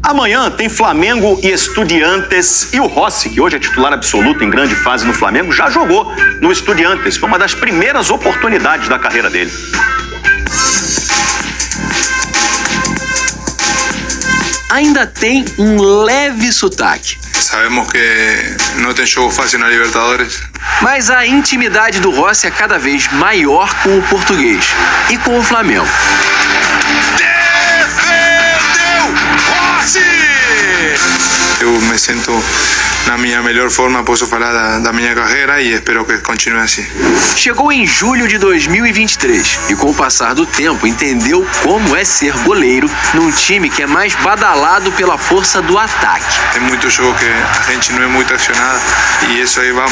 Amanhã tem Flamengo e Estudiantes, e o Rossi, que hoje é titular absoluto em grande fase no Flamengo, já jogou no Estudiantes. Foi uma das primeiras oportunidades da carreira dele. Ainda tem um leve sotaque. Sabemos que não tem jogo fácil na Libertadores. Mas a intimidade do Rossi é cada vez maior com o português e com o Flamengo. Eu me sinto na minha melhor forma, posso falar da minha carreira e espero que continue assim. Chegou em julho de 2023 e, com o passar do tempo, entendeu como é ser goleiro num time que é mais badalado pela força do ataque. Tem muito jogo que a gente não é muito acionada e isso aí vai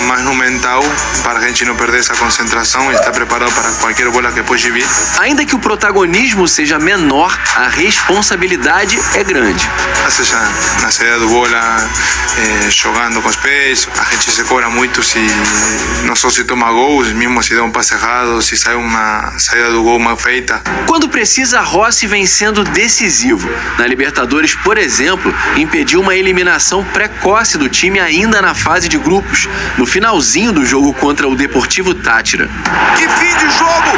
mais no mental para a gente não perder essa concentração e estar preparado para qualquer bola que pode vir. Ainda que o protagonismo seja menor, a responsabilidade é grande. Seja na saída do bola, jogando com os pés, a gente se cobra muito se não só se toma gols, mesmo se dá um passe errado, se sai uma saída do gol mal feita. Quando precisa, Rossi vem sendo decisivo. Na Libertadores, por exemplo, impediu uma eliminação precoce do time ainda na fase de grupos, no finalzinho do jogo contra o Deportivo Táchira. Que fim de jogo!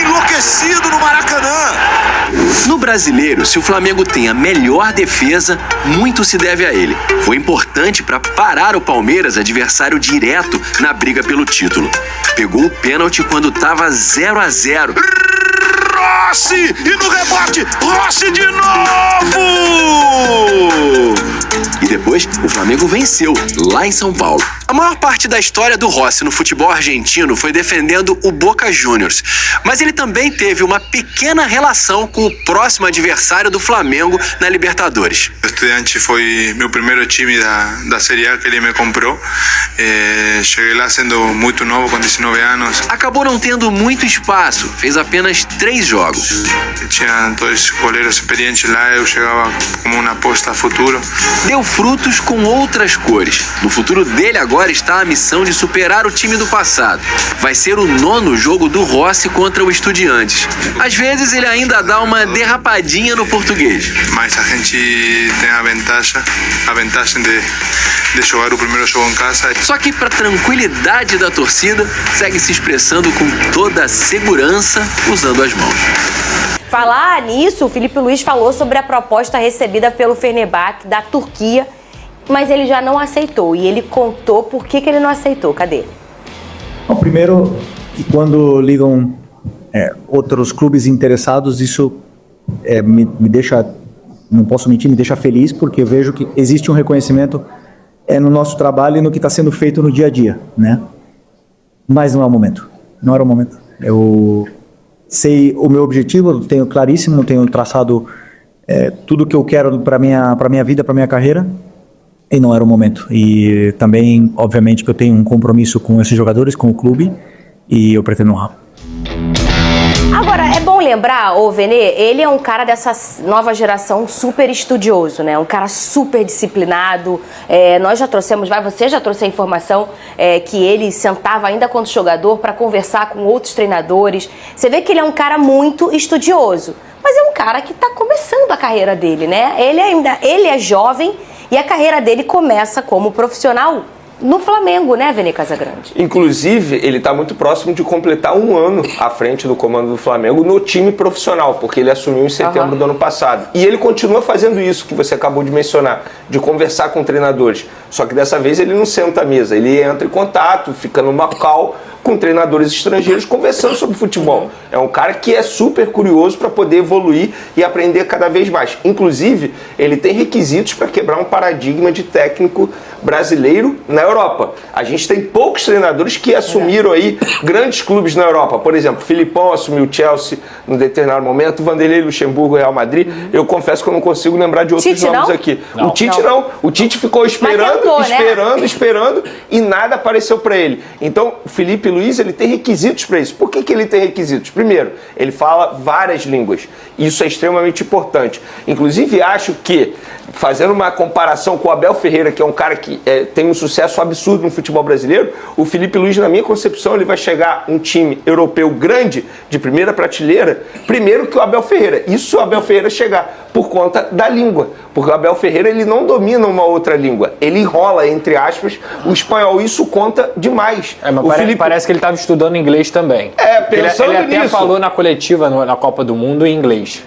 Enlouquecido no Maracanã! No Brasileiro, se o Flamengo tem a melhor defesa, muito se deve a ele. Foi importante para parar o Palmeiras, adversário direto na briga pelo título. Pegou o pênalti quando estava 0-0. Rossi! E no rebote, Rossi de novo! E depois, o Flamengo venceu, lá em São Paulo. A maior parte da história do Rossi no futebol argentino foi defendendo o Boca Juniors. Mas ele também teve uma pequena relação com o próximo adversário do Flamengo na Libertadores. O Estudiantes foi meu primeiro time da Série A que ele me comprou. Cheguei lá sendo muito novo, com 19 anos. Acabou não tendo muito espaço, fez apenas 3 jogos. Tinha 2 goleiros experientes lá, eu chegava como uma aposta a futuro. Deu frutos com outras cores. No futuro dele agora está a missão de superar o time do passado. Vai ser o 9º jogo do Rossi contra o Estudiantes. Às vezes ele ainda dá uma derrapadinha no português. Mas a gente tem a vantagem de jogar o primeiro jogo em casa. Só que, para tranquilidade da torcida, segue se expressando com toda a segurança, usando as mãos. Falar nisso, o Filipe Luís falou sobre a proposta recebida pelo Fenerbahçe da Turquia, mas ele já não aceitou. E ele contou por que ele não aceitou. Cadê? Bom, primeiro, quando ligam outros clubes interessados, isso me deixa, não posso mentir, me deixa feliz, porque eu vejo que existe um reconhecimento no nosso trabalho e no que está sendo feito no dia a dia, né? Mas não é o momento. Não era o momento. Eu sei o meu objetivo, eu tenho claríssimo, tenho traçado tudo que eu quero para minha vida, para minha carreira, e não era o momento. E também, obviamente, que eu tenho um compromisso com esses jogadores, com o clube, e eu pretendo honrar. Agora, é bom lembrar, o Vene, ele é um cara dessa nova geração super estudioso, né? Um cara super disciplinado. Nós já trouxemos, você já trouxe a informação que ele sentava ainda quando jogador para conversar com outros treinadores. Você vê que ele é um cara muito estudioso, mas é um cara que está começando a carreira dele, né? Ele é jovem e a carreira dele começa como profissional no Flamengo, né, Vene Casagrande? Inclusive, ele está muito próximo de completar 1 ano à frente do comando do Flamengo no time profissional, porque ele assumiu em setembro do ano passado. E ele continua fazendo isso que você acabou de mencionar, de conversar com treinadores. Só que dessa vez ele não senta à mesa, ele entra em contato, fica numa call com treinadores estrangeiros conversando sobre futebol. É um cara que é super curioso para poder evoluir e aprender cada vez mais. Inclusive, ele tem requisitos para quebrar um paradigma de técnico brasileiro na Europa. A gente tem poucos treinadores que assumiram aí grandes clubes na Europa. Por exemplo, Filipão assumiu o Chelsea num determinado momento, Vanderlei Luxemburgo, Real Madrid. Eu confesso que eu não consigo lembrar de outros nomes aqui. O Tite não. O Tite ficou esperando e nada apareceu para ele. Então, o Filipe Luís, ele tem requisitos para isso. Por que ele tem requisitos? Primeiro, ele fala várias línguas. Isso é extremamente importante. Inclusive, acho que fazendo uma comparação com o Abel Ferreira, que é um cara que tem um sucesso absurdo no futebol brasileiro, o Felipe Luiz, na minha concepção, ele vai chegar um time europeu grande, de primeira prateleira, primeiro que o Abel Ferreira. Isso o Abel Ferreira chegar por conta da língua, porque o Abel Ferreira ele não domina uma outra língua, ele enrola, entre aspas, o espanhol, isso conta demais. Mas parece que ele estava estudando inglês também. Pensando ele até nisso, falou na coletiva na Copa do Mundo em inglês.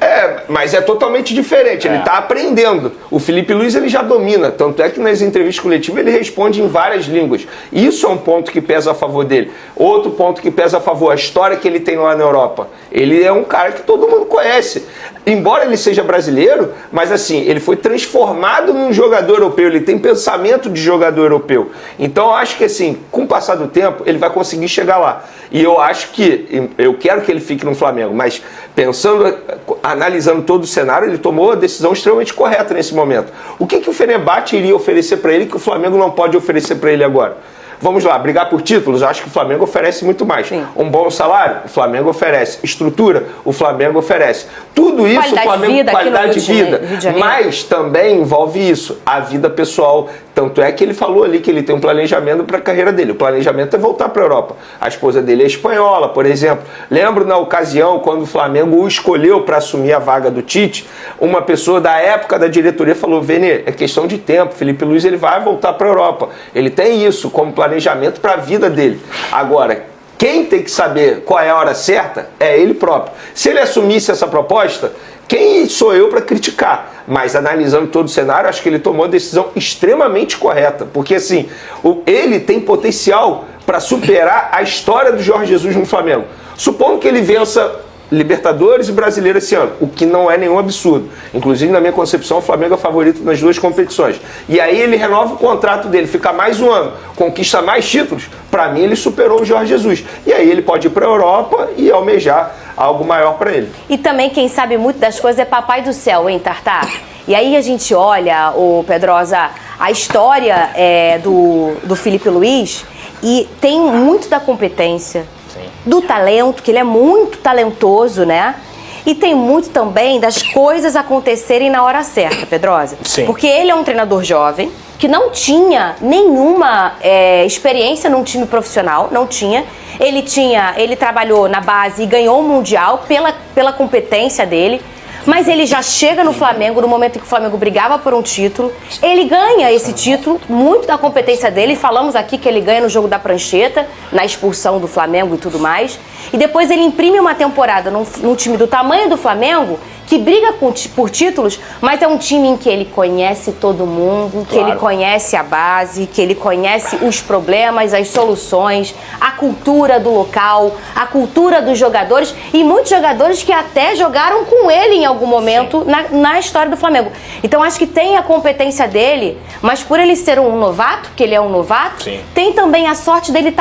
Mas é totalmente diferente, ele está aprendendo. O Felipe Luiz ele já domina, tanto é que nas entrevistas coletivas ele responde em várias línguas. Isso é um ponto que pesa a favor dele. Outro ponto que pesa a favor, a história que ele tem lá na Europa. Ele é um cara que todo mundo conhece. Embora ele seja brasileiro, mas assim, ele foi transformado num jogador europeu, ele tem pensamento de jogador europeu. Então eu acho que assim, com o passar do tempo, ele vai conseguir chegar lá. E eu acho que, eu quero que ele fique no Flamengo, mas pensando, analisando todo o cenário, ele tomou a decisão extremamente correta nesse momento. O que o Fenerbahçe iria oferecer para ele que o Flamengo não pode oferecer para ele agora? Vamos lá, brigar por títulos, eu acho que o Flamengo oferece muito mais. Sim. Um bom salário, o Flamengo oferece. Estrutura, o Flamengo oferece. Tudo isso, o Flamengo, qualidade de vida. Mas também envolve isso, a vida pessoal. Tanto é que ele falou ali que ele tem um planejamento para a carreira dele. O planejamento é voltar para a Europa. A esposa dele é espanhola, por exemplo. Lembro na ocasião, quando o Flamengo o escolheu para assumir a vaga do Tite, uma pessoa da época da diretoria falou: Vene, é questão de tempo, Felipe Luiz ele vai voltar para a Europa. Ele tem isso como planejamento para a vida dele. Agora, quem tem que saber qual é a hora certa é ele próprio. Se ele assumisse essa proposta, quem sou eu para criticar? Mas analisando todo o cenário, acho que ele tomou a decisão extremamente correta. Porque assim, ele tem potencial para superar a história do Jorge Jesus no Flamengo. Supondo que ele vença Libertadores e Brasileiro esse ano, o que não é nenhum absurdo. Inclusive, na minha concepção, o Flamengo é favorito nas duas competições. E aí ele renova o contrato dele, fica mais um ano, conquista mais títulos. Para mim, ele superou o Jorge Jesus. E aí ele pode ir para a Europa e almejar algo maior para ele. E também quem sabe muito das coisas é Papai do Céu, hein, Tartar? E aí a gente olha, Pedrosa, a história do Felipe Luiz e tem muito da competência, do talento, que ele é muito talentoso, né? E tem muito também das coisas acontecerem na hora certa, Pedrosa. Sim. Porque ele é um treinador jovem, que não tinha nenhuma experiência num time profissional, não tinha. Ele trabalhou na base e ganhou o Mundial pela competência dele. Mas ele já chega no Flamengo, no momento em que o Flamengo brigava por um título. Ele ganha esse título, muito da competência dele. Por aqui que ele ganha no jogo da prancheta, na expulsão do Flamengo e tudo mais. E depois ele imprime uma temporada num time do tamanho do Flamengo, que briga por títulos, mas é um time em que ele conhece todo mundo, que ele conhece a base, que ele conhece os problemas, as soluções, a cultura do local, a cultura dos jogadores e muitos jogadores que até jogaram com ele em algum momento na história do Flamengo. Então acho que tem a competência dele, mas por ele ser um novato, que ele é um novato, tem também a sorte dele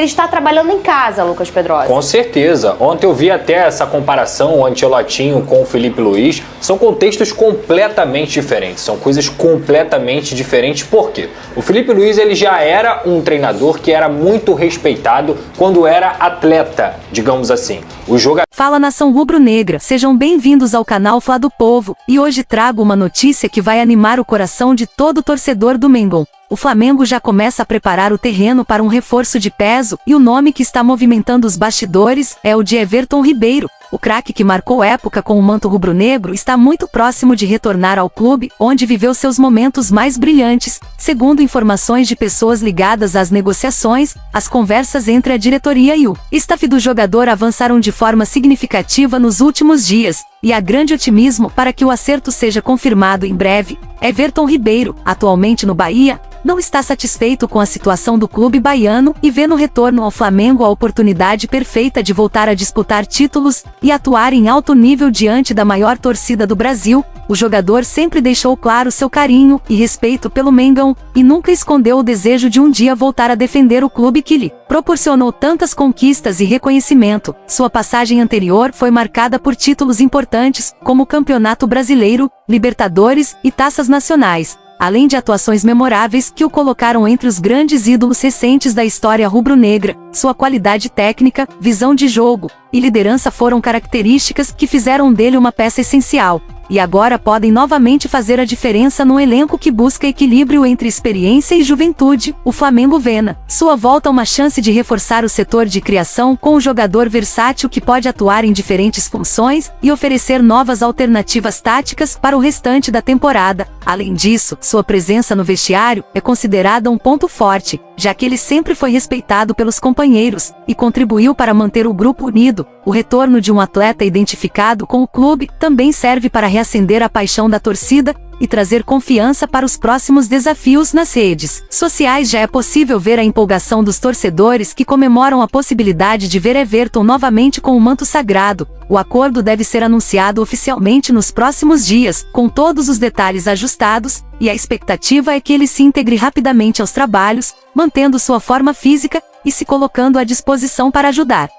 estar trabalhando em casa, Lucas Pedrosa. Com certeza. Ontem eu vi até essa comparação, o Ancelotinho com o Felipe Luiz. São contextos completamente diferentes, são coisas completamente diferentes. Por quê? O Felipe Luiz ele já era um treinador que era muito respeitado quando era atleta, digamos assim. O jogador... Fala, nação rubro-negra, sejam bem-vindos ao canal Fla do Povo, e hoje trago uma notícia que vai animar o coração de todo torcedor do Mengão. O Flamengo já começa a preparar o terreno para um reforço de peso, e o nome que está movimentando os bastidores é o de Everton Ribeiro. O craque que marcou época com o manto rubro-negro está muito próximo de retornar ao clube, onde viveu seus momentos mais brilhantes. Segundo informações de pessoas ligadas às negociações, as conversas entre a diretoria e o staff do jogador avançaram de forma significativa nos últimos dias, e há grande otimismo para que o acerto seja confirmado em breve. Everton Ribeiro, atualmente no Bahia, não está satisfeito com a situação do clube baiano e vê no retorno ao Flamengo a oportunidade perfeita de voltar a disputar títulos e atuar em alto nível diante da maior torcida do Brasil. O jogador sempre deixou claro seu carinho e respeito pelo Mengão e nunca escondeu o desejo de um dia voltar a defender o clube que lhe proporcionou tantas conquistas e reconhecimento. Sua passagem anterior foi marcada por títulos importantes, como o Campeonato Brasileiro, Libertadores e Taças Nacionais, além de atuações memoráveis que o colocaram entre os grandes ídolos recentes da história rubro-negra. Sua qualidade técnica, visão de jogo e liderança foram características que fizeram dele uma peça essencial. e agora podem novamente fazer a diferença num elenco que busca equilíbrio entre experiência e juventude. O Flamengo vê na sua volta uma chance de reforçar o setor de criação com um jogador versátil que pode atuar em diferentes funções e oferecer novas alternativas táticas para o restante da temporada. Além disso, sua presença no vestiário é considerada um ponto forte, já que ele sempre foi respeitado pelos companheiros e contribuiu para manter o grupo unido. O retorno de um atleta identificado com o clube também serve para reacender a paixão da torcida e trazer confiança para os próximos desafios nas redes sociais. Já é possível ver a empolgação dos torcedores que comemoram a possibilidade de ver Everton novamente com o manto sagrado. O acordo deve ser anunciado oficialmente nos próximos dias, com todos os detalhes ajustados, e a expectativa é que ele se integre rapidamente aos trabalhos, mantendo sua forma física e se colocando à disposição para ajudar